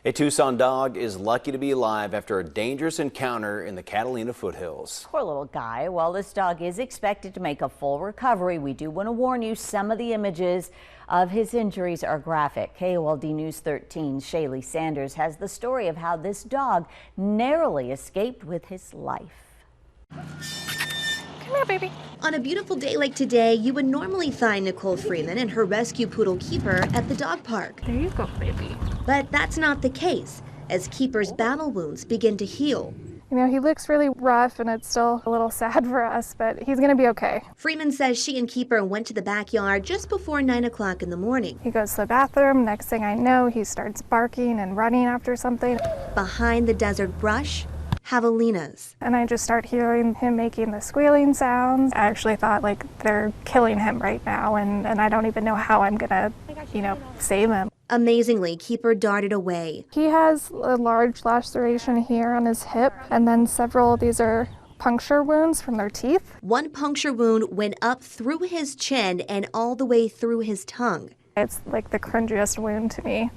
A Tucson dog is lucky to be alive after a dangerous encounter in the Catalina foothills. Poor little guy. While this dog is expected to make a full recovery, we do want to warn you some of the images of his injuries are graphic. KOLD News 13's Shaley Sanders has the story of how this dog narrowly escaped with his life. Come here, baby. On a beautiful day like today, you would normally find Nicole Freeman and her rescue poodle Keeper at the dog park. There you go, baby. But that's not the case, as Keeper's battle wounds begin to heal. You know, he looks really rough and it's still a little sad for us, but he's gonna be okay. Freeman says she and Keeper went to the backyard just before 9 o'clock in the morning. He goes to the bathroom. Next thing I know, he starts barking and running after something. Behind the desert brush, javelinas. And I just start hearing him making the squealing sounds. I actually thought, like, they're killing him right now, and I don't even know how I'm gonna, save him. Amazingly, Keeper darted away. He has a large laceration here on his hip, and then several of these are puncture wounds from their teeth. One puncture wound went up through his chin and all the way through his tongue. It's like the cringiest wound to me,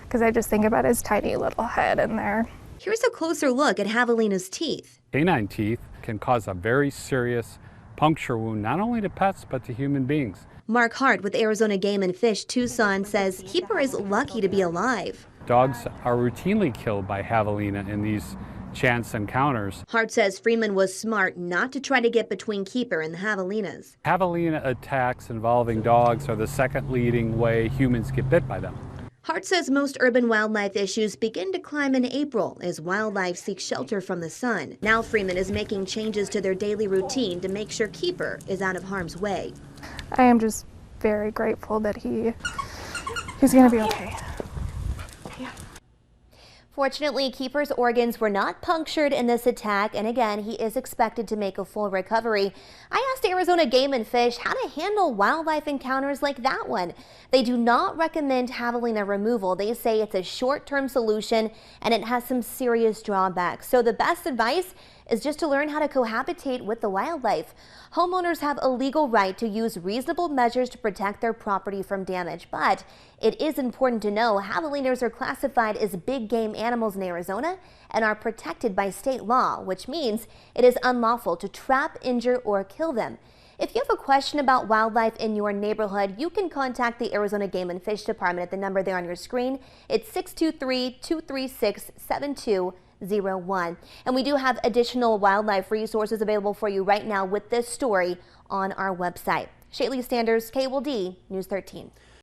because I just think about his tiny little head in there. Here's a closer look at javelina's teeth. Canine teeth can cause a very serious puncture wound, not only to pets, but to human beings. Mark Hart with Arizona Game and Fish Tucson says Keeper is lucky to be alive. Dogs are routinely killed by javelina in these chance encounters. Hart says Freeman was smart not to try to get between Keeper and the javelinas. Javelina attacks involving dogs are the second leading way humans get bit by them. Hart says most urban wildlife issues begin to climb in April as wildlife seeks shelter from the sun. Now Freeman is making changes to their daily routine to make sure Keeper is out of harm's way. I am just very grateful that he's going to be okay. Fortunately, Keeper's organs were not punctured in this attack, and again, he is expected to make a full recovery. I asked Arizona Game and Fish how to handle wildlife encounters like that one. They do not recommend javelina removal. They say it's a short-term solution and it has some serious drawbacks. So the best advice is just to learn how to cohabitate with the wildlife. Homeowners have a legal right to use reasonable measures to protect their property from damage, but it is important to know javelinas are classified as big game animals in Arizona and are protected by state law, which means it is unlawful to trap, injure, or kill them. If you have a question about wildlife in your neighborhood, you can contact the Arizona Game and Fish Department at the number there on your screen. It's 623-236-7201. And we do have additional wildlife resources available for you right now with this story on our website. Shaley Sanders, KOLD News 13.